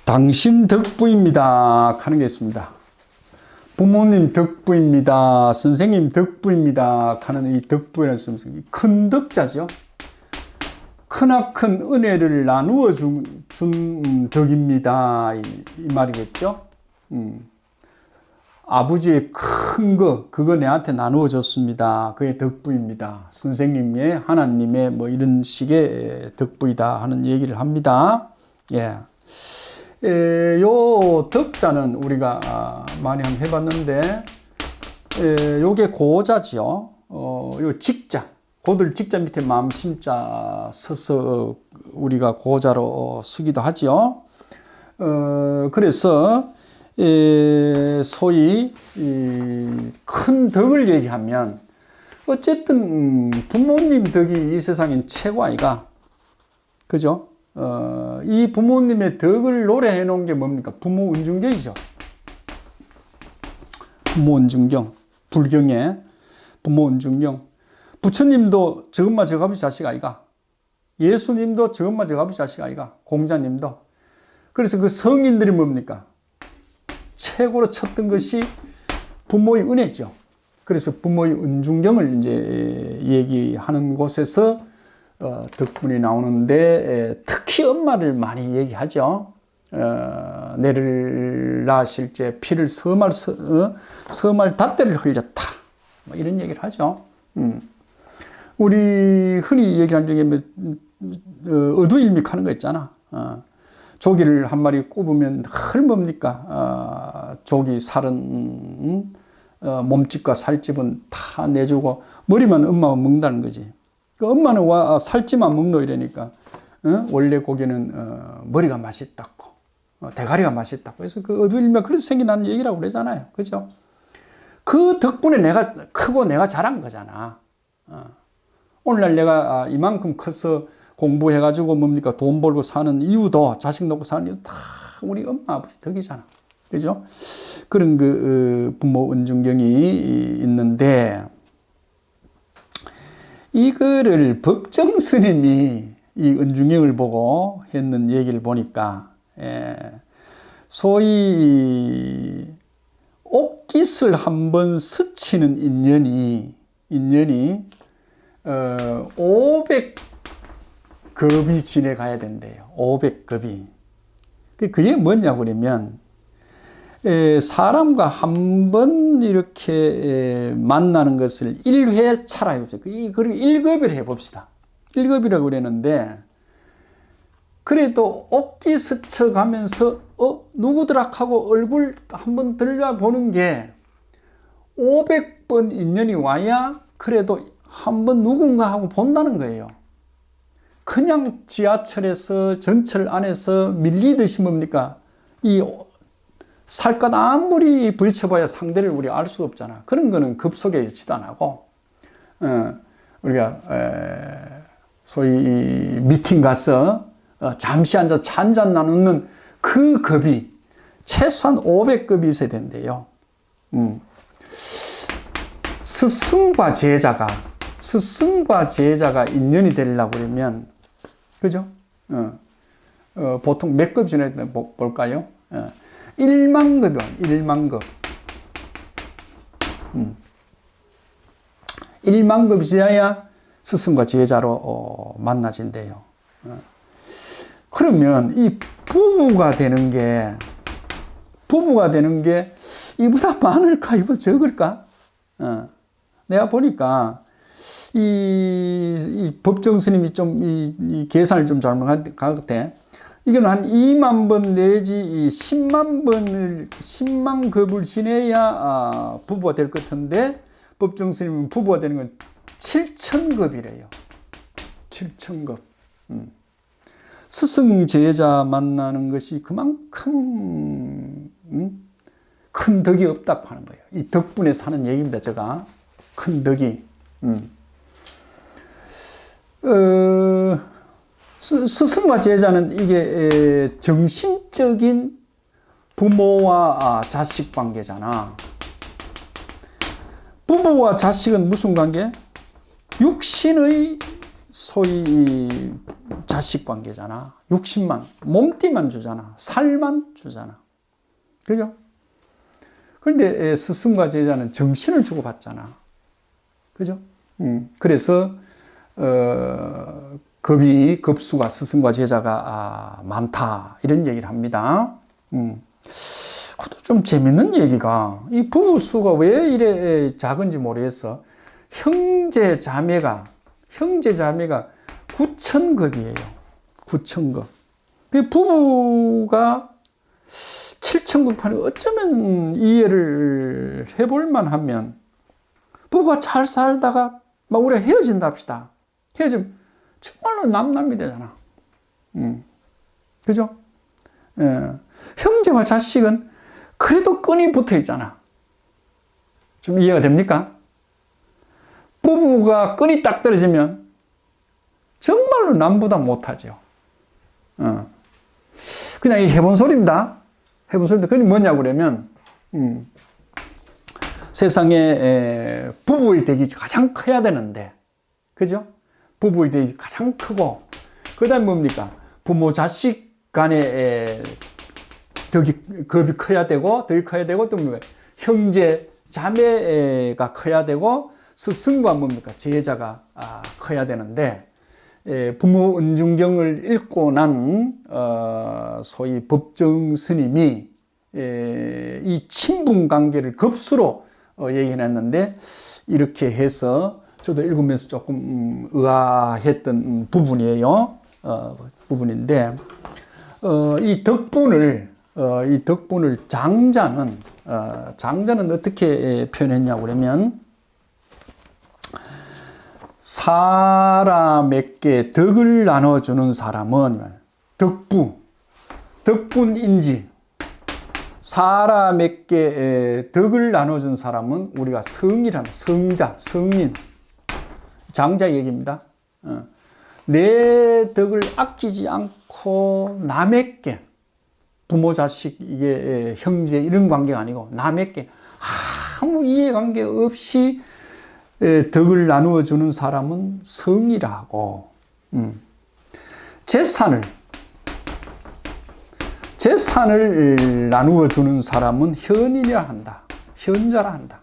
당신 덕부입니다 하는 게 있습니다. 부모님 덕부입니다. 선생님 덕부입니다 하는 이 덕부라는 말씀은 큰 덕자죠. 크나큰 은혜를 나누어 준 덕입니다. 이 말이겠죠. 아버지의 큰 거, 그거 내한테 나누어 줬습니다. 그게 덕부입니다. 선생님의, 하나님의 뭐 이런 식의 덕부이다 하는 얘기를 합니다. 예. 요 덕자는 우리가 많이 한번 해봤는데, 요게 고자지요. 요 직자. 고들 직자 밑에 마음심자 써서 우리가 고자로 쓰기도 하지요. 그래서, 소위, 큰 덕을 얘기하면, 어쨌든, 부모님 덕이 이 세상엔 최고 아이가. 그죠? 이 부모님의 덕을 노래해 놓은 게 뭡니까? 부모 은중경이죠. 부모 은중경. 불경에 부모 은중경. 부처님도 저것마 저값이 자식 아이가. 예수님도 저것마 저값이 자식 아이가. 공자님도. 그래서 그 성인들이 뭡니까? 최고로 쳤던 것이 부모의 은혜죠. 그래서 부모의 은중경을 이제 얘기하는 곳에서 덕분이 나오는데 특히 엄마를 많이 얘기하죠. 내를 낳으실 때 피를 서말 닷대를 흘렸다. 뭐 이런 얘기를 하죠. 우리 흔히 얘기하는 중에 어두일믹하는 거 있잖아. 조기를 한 마리 꼽으면 늘 뭡니까? 조기 살은 몸집과 살집은 다 내주고 머리만 엄마만 먹는다는 거지. 그 엄마는 살집만 먹노 이러니까 원래 고기는 머리가 맛있다고 대가리가 맛있다고. 그래서 그 어두일면 그래서 생겨난 얘기라고 그러잖아요. 그죠? 그 덕분에 내가 크고 내가 자란 거잖아. 오늘날 내가 이만큼 커서 공부해가지고 뭡니까 돈 벌고 사는 이유도 자식 놓고 사는 이유 다 우리 엄마 아버지 덕이잖아. 그죠? 그런 그 부모 은중경이 있는데 이거를 법정 스님이 이 은중경을 보고 했는 얘기를 보니까 소위 옥깃을 한번 스치는 인연이 500급이 지내가야 된대요. 500급이. 그게 뭐냐고 그러면 사람과 한 번 이렇게 만나는 것을 1회 차라 해봅시다. 그리고 1급을 해봅시다. 1급이라고 그랬는데 그래도 옥기 스쳐가면서 누구더라 하고 얼굴 한번 들여보는 게 500번 인연이 와야 그래도 한번 누군가 하고 본다는 거예요. 그냥 지하철에서 전철 안에서 밀리듯이 뭡니까? 이 살갗 아무리 부딪혀봐야 상대를 우리 알 수 없잖아. 그런 거는 급속에 여치도 안 하고, 우리가, 소위 미팅 가서, 잠시 앉아 차 한잔 나누는 그 급이 최소한 500급이 있어야 된대요. 스승과 제자가 인연이 되려고 그러면, 그죠? 보통 몇 급 지나야 되나 볼까요? 1만급이요, 1만급. 1만급이 지나야 스승과 제자로 만나진대요. 그러면 이 부부가 되는 게 이보다 많을까, 이보다 적을까? 내가 보니까 이 법정 스님이 좀 이 계산을 좀 잘못한 것 같아. 이건 한 2만 번 내지 10만 급을 지내야 부부가 될 것 같은데 법정 스님은 부부가 되는 건 7,000급이래요. 7,000급. 스승 제자 만나는 것이 그만큼 큰 덕이 없다고 하는 거예요. 이 덕분에 사는 얘기입니다. 제가 큰 덕이. 스승과 제자는 이게 정신적인 부모와 자식 관계잖아. 부부와 자식은 무슨 관계? 육신의 소위 자식 관계잖아. 육신만, 몸띠만 주잖아. 살만 주잖아. 그죠? 그런데 스승과 제자는 정신을 주고받잖아. 그죠? 그래서 급수가 스승과 제자가 많다 이런 얘기를 합니다. 그것도 좀 재밌는 얘기가, 이 부부 수가 왜 이래 작은지 모르겠어. 형제 자매가 9,000급이에요. 9,000급. 그 부부가 7,000급 하는, 어쩌면 이해를 해볼만 하면, 부부가 잘 살다가 막 우리가 헤어진다 합시다. 헤어지면 정말로 남남이 되잖아. 그죠? 예. 형제와 자식은 그래도 끈이 붙어 있잖아. 좀 이해가 됩니까? 부부가 끈이 딱 떨어지면 정말로 남보다 못하죠. 그냥 이 해본 소리입니다. 해본 소리인데, 그게 뭐냐고 그러면, 세상에 부부의 덕이 가장 커야 되는데, 그죠? 부부의 덕이 가장 크고, 그 다음에 뭡니까? 부모 자식 간의 겁이 커야 되고, 또 뭐예요? 형제 자매가 커야 되고, 스승과 뭡니까? 제자가 커야 되는데, 부모 은중경을 읽고 난 소위 법정 스님이 이 친분 관계를 급수로 얘기해놨는데, 이렇게 해서 저도 읽으면서 조금 의아했던 부분이에요. 부분인데, 이 덕분을 장자는 어떻게 표현했냐고 그러면, 사람에게 덕을 나눠주는 사람은 덕분인지, 사람에게 덕을 나눠준 사람은 우리가 성자, 성인, 장자 얘기입니다. 내 덕을 아끼지 않고 남에게, 부모, 자식, 이게 형제 이런 관계가 아니고 남에게 아무 이해관계 없이 덕을 나누어 주는 사람은 성이라고. 재산을 나누어 주는 사람은 현인이라 한다. 현자라 한다.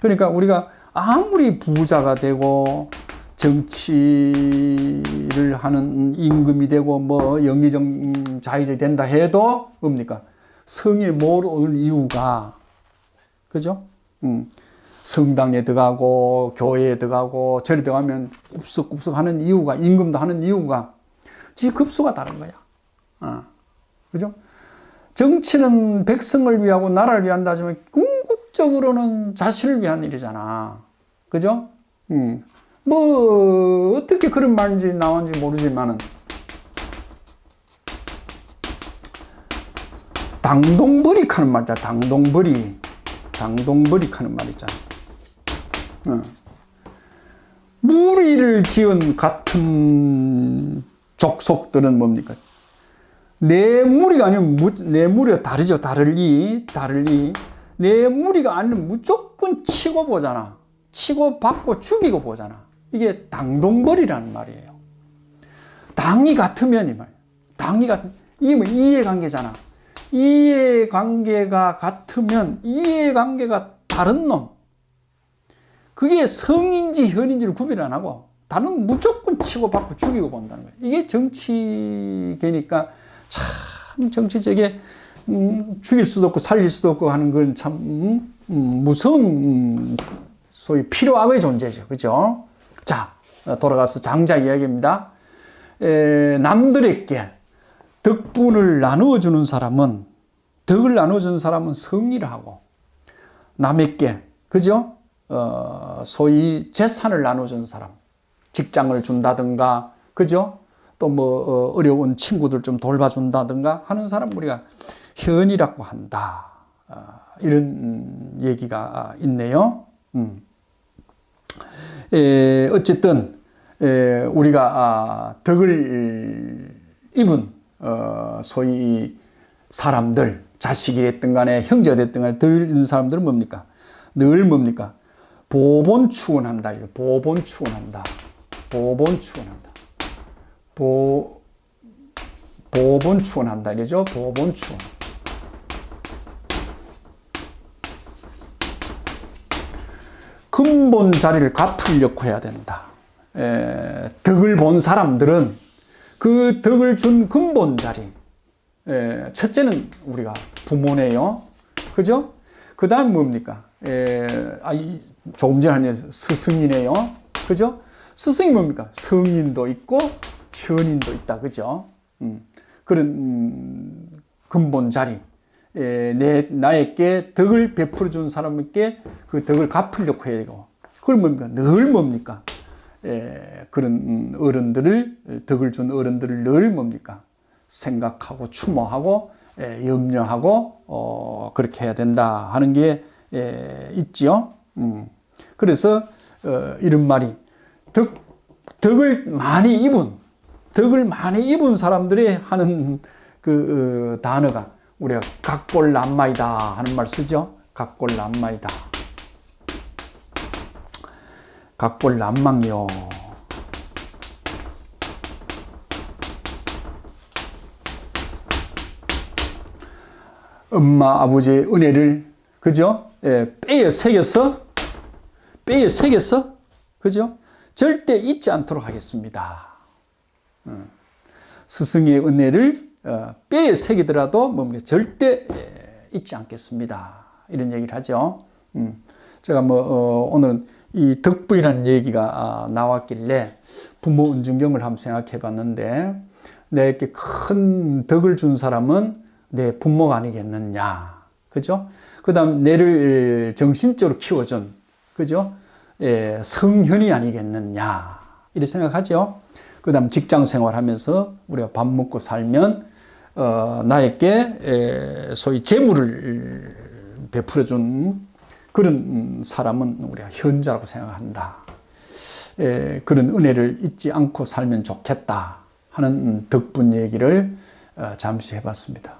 그러니까 우리가 아무리 부자가 되고 정치를 하는 임금이 되고 뭐 영의정 자의적이 된다 해도 뭡니까? 성에 모르는 이유가, 그죠? 성당에 들어가고 교회에 들어가고 절에 들어가면 굽석굽석 하는 이유가, 임금도 하는 이유가 지 급수가 다른 거야. 그죠? 정치는 백성을 위하고 나라를 위한다 하지만 궁극적으로는 자신을 위한 일이잖아. 그죠? 뭐 어떻게 그런 말인지 나왔는지 모르지만은, 당동벌익 하는 말 있잖아. 당동벌익 하는 말 있잖아. 무리를 지은 같은 족속들은 뭡니까? 내 무리가 아니면 내 무리가 다르죠. 다르리 내 무리가 아니면 무조건 치고 보잖아. 치고 받고 죽이고 보잖아. 이게 당동벌이라는 말이에요. 당이 같으면, 이 말. 이게 뭐 이해관계잖아. 이해관계가 같으면 이해관계가 다른 놈, 그게 성인지 현인지를 구별 안 하고 다른 무조건 치고 받고 죽이고 본다는 거예요. 이게 정치계니까 참 정치적에 죽일 수도 없고 살릴 수도 없고 하는 건 참 무서운 소위 필요악의 존재죠. 그죠? 자, 돌아가서 장자 이야기입니다. 남들에게 덕분을 나누어주는 사람은, 덕을 나누어주는 사람은 성이라 하고, 남에게, 그죠? 소위 재산을 나눠주는 사람, 직장을 준다든가, 그죠? 또 뭐 어려운 친구들 좀 돌봐준다든가 하는 사람 우리가 현이라고 한다. 이런 얘기가 있네요. 어쨌든 우리가 덕을 입은 소위 사람들, 자식이 됐든 간에 형제가 됐든 간에 덕을 입은 사람들은 뭡니까? 늘 뭡니까? 보본 추원한다. 보본 추원한다. 보본 축원한다. 보본 축원한다. 이러죠. 보본 축원. 근본 자리를 갚으려고 해야 된다. 덕을 본 사람들은 그 덕을 준 근본 자리. 첫째는 우리가 부모네요. 그죠? 그 다음 뭡니까? 조금 전에 스승이네요. 그죠? 스승이 뭡니까? 성인도 있고, 현인도 있다. 그죠? 그런, 근본 자리. 나에게 덕을 베풀어 준 사람에게 그 덕을 갚으려고 해야 되고, 그건 뭡니까? 늘 뭡니까? 그런 어른들을, 덕을 준 어른들을 늘 뭡니까? 생각하고 추모하고 염려하고 그렇게 해야 된다 하는 게 있지요. 그래서 이런 말이 덕을 많이 입은 사람들이 하는 그 단어가 우리가 각골난마이다 하는 말 쓰죠. 각골난마이다. 각골난망이요. 엄마, 아버지의 은혜를, 그죠? 뼈에 새겨서, 그죠? 절대 잊지 않도록 하겠습니다. 스승의 은혜를 뼈에 새기더라도 뭡니까? 절대 잊지 않겠습니다. 이런 얘기를 하죠. 제가 오늘은 이 덕부이라는 얘기가 나왔길래 부모 은중경을 한번 생각해 봤는데, 내게 큰 덕을 준 사람은 내 부모가 아니겠느냐. 그죠? 그 다음, 내를 정신적으로 키워준, 그죠? 성현이 아니겠느냐. 이렇게 생각하죠. 그 다음, 직장 생활 하면서 우리가 밥 먹고 살면, 나에게, 소위 재물을 베풀어준 그런 사람은 우리가 현자라고 생각한다. 그런 은혜를 잊지 않고 살면 좋겠다 하는 덕분 얘기를 잠시 해봤습니다.